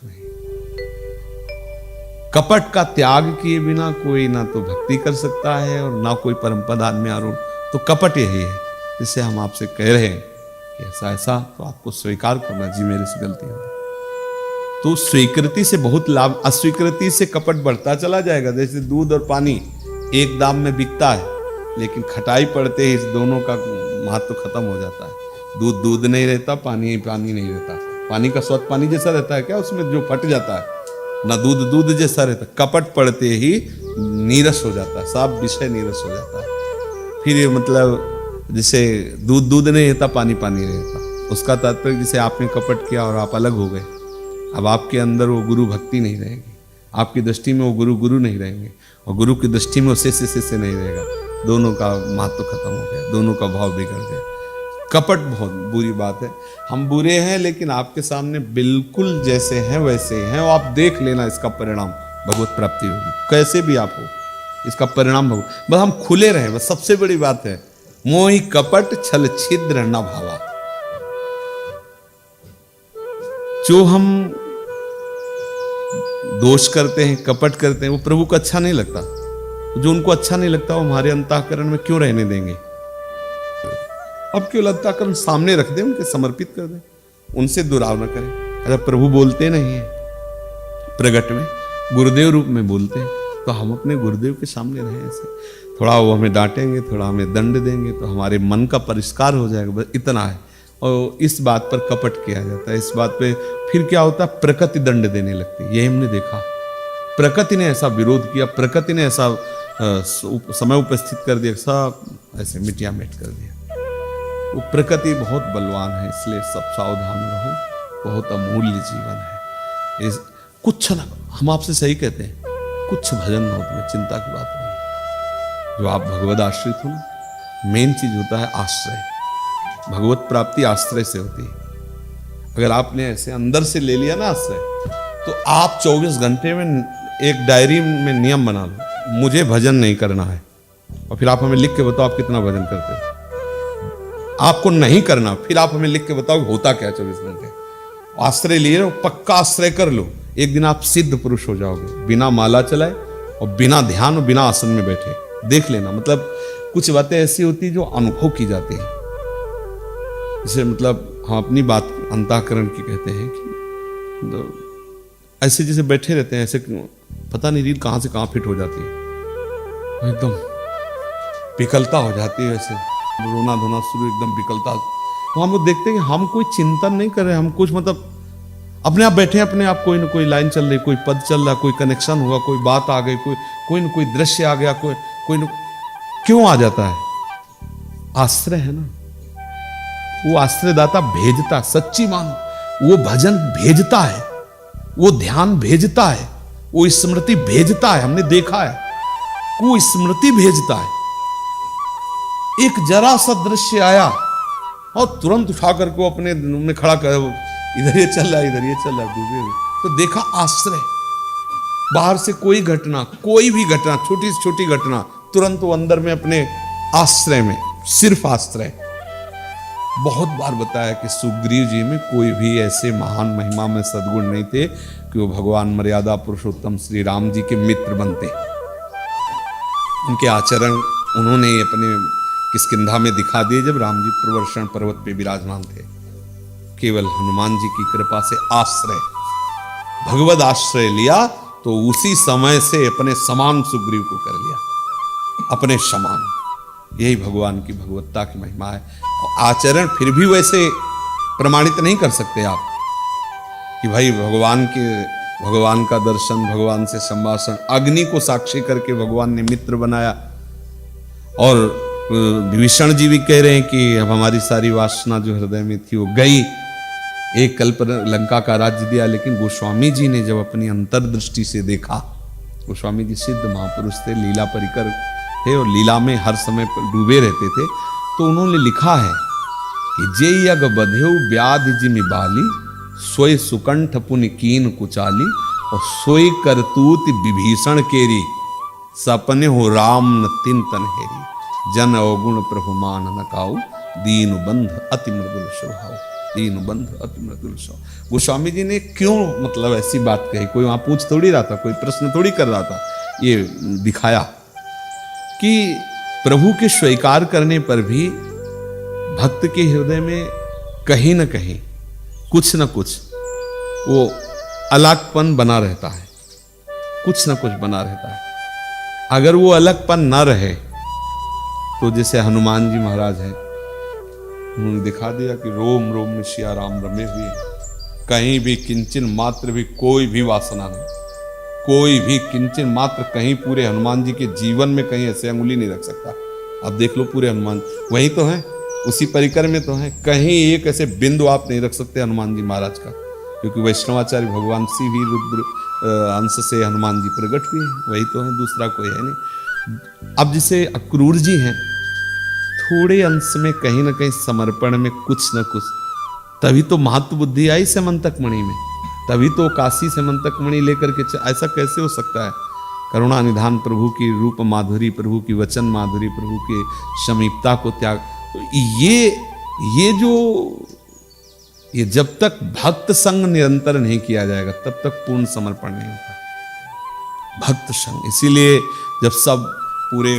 नहीं। कपट का त्याग किए बिना कोई ना तो भक्ति कर सकता है और ना कोई परम पद में आरूढ़। तो कपट यही है जिससे हम आपसे कह रहे हैं कि ऐसा ऐसा तो आपको स्वीकार करना, जी मेरे से गलती हो। तो स्वीकृति से बहुत लाभ, अस्वीकृति से कपट बढ़ता चला जाएगा। जैसे दूध और पानी एक दाम में बिकता है, लेकिन खटाई पड़ते ही इस दोनों का महत्व खत्म हो जाता है। दूध दूध नहीं रहता, पानी पानी नहीं रहता। पानी का स्वाद पानी जैसा रहता है क्या, उसमें जो फट जाता है ना, दूध दूध जैसा रहता। कपट पड़ते ही नीरस हो जाता है, सब विषय नीरस हो जाता है। फिर ये मतलब जैसे दूध दूध नहीं रहता, पानी पानी रहता। उसका तात्पर्य जैसे आपने कपट किया और आप अलग हो गए, अब आपके अंदर वो गुरु भक्ति नहीं रहेगी, आपकी दृष्टि में वो गुरु गुरु नहीं रहेंगे, और गुरु की दृष्टि में वो शिष्य नहीं रहेगा। दोनों का महत्व खत्म हो गया, दोनों का भाव बिगड़ गया। कपट बहुत बुरी बात है। हम बुरे हैं लेकिन आपके सामने बिल्कुल जैसे हैं वैसे हैं, और आप देख लेना इसका परिणाम भगवत प्राप्ति होगी। कैसे भी आप हो, इसका परिणाम भगवत, बस हम खुले रहे, बस सबसे बड़ी बात है। मोहि कपट छल छिद्र न भावा। जो हम दोष करते हैं, कपट करते हैं, वो प्रभु को अच्छा नहीं लगता। जो उनको अच्छा नहीं लगता वो हमारे अंतःकरण में क्यों रहने देंगे? अब केवल अंतःकरण सामने रख दें, उनके समर्पित कर दें, उनसे दुराव न करें। अगर प्रभु बोलते नहीं है प्रगट में, गुरुदेव रूप में बोलते हैं, तो हम अपने गुरुदेव के सामने रहें ऐसे। थोड़ा वो हमें डांटेंगे, थोड़ा हमें दंड देंगे, तो हमारे मन का परिष्कार हो जाएगा, बस इतना है। और इस बात पर कपट किया जाता है। इस बात पे फिर क्या होता है, प्रकृति दंड देने लगती है। ये हमने देखा, प्रकृति ने ऐसा विरोध किया, प्रकृति ने ऐसा समय उपस्थित कर दिया, सब ऐसे मिटिया मिट कर दिया। वो प्रकृति बहुत बलवान है, इसलिए सब सावधान रहो। बहुत अमूल्य जीवन है। इस कुछ न, हम आपसे सही कहते हैं, कुछ भजन हो तुम्हें, चिंता की बात नहीं। जो आप भगवद आश्रित हो ना, मेन चीज होता है आश्रय। भगवत प्राप्ति आश्रय से होती है। अगर आपने ऐसे अंदर से ले लिया ना आश्रय, तो आप 24 घंटे में एक डायरी में नियम बना लो, मुझे भजन नहीं करना है, और फिर आप हमें लिख के बताओ आप कितना भजन करते हो। आपको नहीं करना, फिर आप हमें लिख के बताओ होता क्या 24 घंटे। आश्रय लिए लो, पक्का आश्रय कर लो, एक दिन आप सिद्ध पुरुष हो जाओगे। बिना माला चलाए और बिना ध्यान और बिना आसन में बैठे, देख लेना। मतलब कुछ बातें ऐसी होती जो अनुभव की जाती है। जैसे मतलब हम अपनी बात अंतःकरण की कहते हैं कि तो ऐसे जैसे बैठे रहते हैं, ऐसे पता नहीं रील कहाँ से कहाँ फिट हो जाती है, एकदम विकलता हो जाती है, ऐसे रोना धोना शुरू, एकदम विकलता। तो हम लोग देखते हैं कि हम कोई चिंतन नहीं कर रहे, हम कुछ मतलब अपने आप बैठे हैं, अपने आप कोई ना कोई लाइन चल रही, कोई पद चल रहा, कोई कनेक्शन हुआ, कोई बात आ गई, कोई ना कोई दृश्य आ गया, कोई न, क्यों आ जाता है? आश्रय है ना, वो आश्रयदाता भेजता, सच्ची मानो वो भजन भेजता है, वो ध्यान भेजता है, वो स्मृति भेजता है। हमने देखा है, वो स्मृति भेजता है। एक जरा सा दृश्य आया और तुरंत उठा करके अपने में खड़ा कर, इधर ये चल रहा है, इधर ये चल रहा है, डूबे हुए, तो देखा आश्रय। बाहर से कोई घटना, कोई भी घटना, छोटी से छोटी घटना, तुरंत वो अंदर में अपने आश्रय में, सिर्फ आश्रय। बहुत बार बताया कि सुग्रीव जी में कोई भी ऐसे महान महिमा में सद्गुण नहीं थे कि वो भगवान मर्यादा पुरुषोत्तम श्री राम जी के मित्र बनते। उनके आचरण उन्होंने अपने किष्किंधा में दिखा दिए जब राम जी प्रवर्षण पर्वत पे विराजमान थे। केवल हनुमान जी की कृपा से आश्रय, भगवद आश्रय लिया तो उसी समय से अपने समान सुग्रीव को कर लिया, अपने समान। यही भगवान की भगवत्ता की महिमा है। और आचरण फिर भी वैसे प्रमाणित नहीं कर सकते आप कि भाई भगवान का दर्शन, भगवान से संभाषण, अग्नि को साक्षी करके भगवान ने मित्र बनाया। और विभीषण जी भी कह रहे हैं कि अब हमारी सारी वासना जो हृदय में थी वो गई, एक कल्प लंका का राज्य दिया। लेकिन गोस्वामी जी ने जब अपनी अंतर्दृष्टि से देखा, गोस्वामी जी सिद्ध महापुरुष थे, लीला परिकर थे और लीला में हर समय डूबे रहते थे, तो उन्होंने लिखा है कि जे यग बधेउ व्याधि जिमि बाली, सोई सुकंठ पुनि कीन कुचाली, और सोई करतूत विभीषण केरी, सपने हो राम न तिन तन हेरी, जन अवगुण प्रभु मान न काऊ, दीन बंध अति मृदुल स्वभाव। दीन बंधु अति मृदुल सौ। गोस्वामी जी ने क्यों मतलब ऐसी बात कही, कोई वहां पूछ थोड़ी रहा था, कोई प्रश्न थोड़ी कर रहा था, ये दिखाया कि प्रभु के स्वीकार करने पर भी भक्त के हृदय में कहीं न कहीं कुछ न कुछ वो अलगपन बना रहता है, कुछ न कुछ बना रहता है। अगर वो अलगपन ना रहे तो जैसे हनुमान जी महाराज हैं, उन्होंने दिखा दिया कि रोम रोम में सिया राम रमे हुए, कहीं भी किंचन मात्र भी कोई भी वासना नहीं, कोई भी किंचन मात्र कहीं पूरे हनुमान जी के जीवन में कहीं ऐसे अंगुली नहीं रख सकता। अब देख लो पूरे हनुमान वहीं तो हैं, उसी परिकर में तो हैं, कहीं एक ऐसे बिंदु आप नहीं रख सकते हनुमान जी महाराज का, क्योंकि वैष्णवाचार्य भगवान श्री भी रुद्र अंश से हनुमान जी प्रकट हुए हैं, वही तो है, दूसरा कोई है नहीं। अब जैसे अक्रूर जी हैं, थोड़े अंश में कहीं ना कहीं समर्पण में कुछ न कुछ, तभी तो महत्व बुद्धि आई समंतक मणि में, तभी तो काशी समंतक मणि लेकर के ऐसा कैसे हो सकता है। करुणा निधान प्रभु की रूप माधुरी, प्रभु की वचन माधुरी, प्रभु की समीपता को त्याग, ये जब तक भक्त संग निरंतर नहीं किया जाएगा तब तक पूर्ण समर्पण नहीं होता। भक्त संग, इसीलिए जब सब पूरे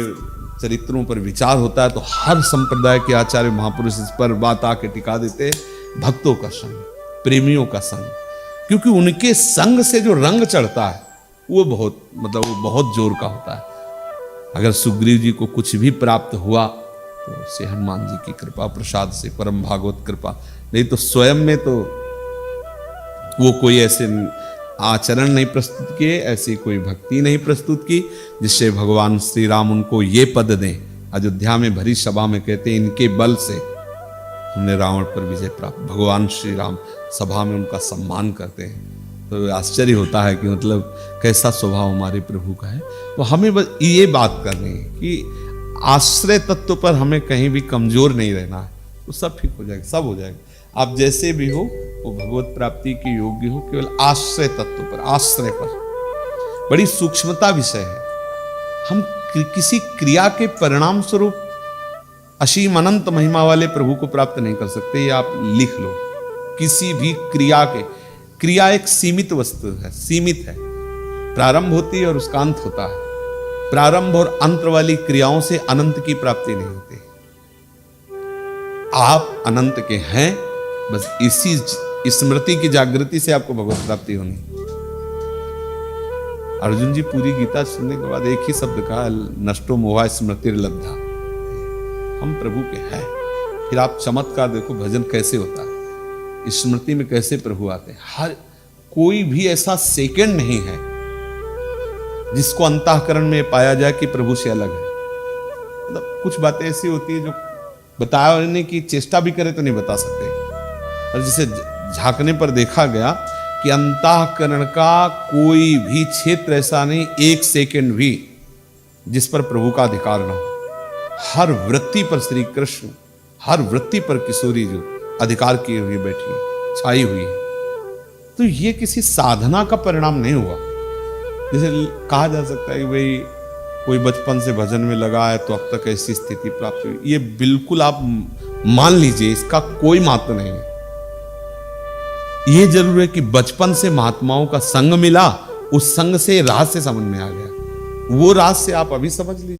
चरित्रों पर विचार होता है तो हर संप्रदाय के आचार्य महापुरुष इस पर बात आके टिका देते हैं, भक्तों का संग, प्रेमियों का संग, क्योंकि उनके संग से जो रंग चढ़ता है वो बहुत जोर का होता है। अगर सुग्रीव जी को कुछ भी प्राप्त हुआ तो से हनुमान जी की कृपा प्रसाद से, परम भागवत कृपा, नहीं तो स्वयं में तो वो कोई ऐसे आचरण नहीं प्रस्तुत किए, ऐसी कोई भक्ति नहीं प्रस्तुत की जिससे भगवान श्री राम उनको ये पद दें। अयोध्या में भरी सभा में कहते हैं इनके बल से हमने रावण पर विजय प्राप्त। भगवान श्री राम सभा में उनका सम्मान करते हैं, तो आश्चर्य होता है कि मतलब कैसा स्वभाव हमारे प्रभु का है। तो हमें बस ये बात करनी है कि आश्रय तत्व पर हमें कहीं भी कमजोर नहीं रहना है, तो सब ठीक हो जाएगा, सब हो जाएगा। आप जैसे भी हो वो भगवत प्राप्ति के योग्य हो, केवल आश्रय तत्व पर, आश्रय पर बड़ी सूक्ष्मता विषय है। हम किसी क्रिया के परिणाम स्वरूप असीम अनंत महिमा वाले प्रभु को प्राप्त नहीं कर सकते। ये आप लिख लो, किसी भी क्रिया एक सीमित वस्तु है, सीमित है, प्रारंभ होती है और उसका अंत होता है। प्रारंभ और अंत वाली क्रियाओं से अनंत की प्राप्ति नहीं होती। आप अनंत के हैं, बस इसी स्मृति की जागृति से आपको भगवत प्राप्ति होनी। अर्जुन जी पूरी गीता सुनने के बाद एक ही शब्द कहा, नष्टो मोहा स्मृतिर्लब्धा, हम प्रभु के हैं। फिर आप चमत्कार देखो, भजन कैसे होता है, स्मृति में कैसे प्रभु आते हैं। हर कोई भी ऐसा सेकंड नहीं है जिसको अंतःकरण में पाया जाए कि प्रभु से अलग है। मतलब कुछ बातें ऐसी होती है जो बताने की चेष्टा भी करे तो नहीं बता सकते। और जिसे झांकने पर देखा गया कि अंतःकरण का कोई भी क्षेत्र ऐसा नहीं, एक सेकंड भी जिस पर प्रभु का अधिकार ना हो। हर वृत्ति पर श्री कृष्ण, हर वृत्ति पर किशोरी जो अधिकार किए हुए बैठी है, छाई हुई है। तो ये किसी साधना का परिणाम नहीं हुआ। जैसे कहा जा सकता है कि भाई कोई बचपन से भजन में लगा है तो अब तक ऐसी स्थिति प्राप्त हुई, ये बिल्कुल आप मान लीजिए, इसका कोई महत्व नहीं है। ये जरूर है कि बचपन से महात्माओं का संग मिला, उस संग से राज से समझ में आ गया, वो राज से आप अभी समझ लीजिए।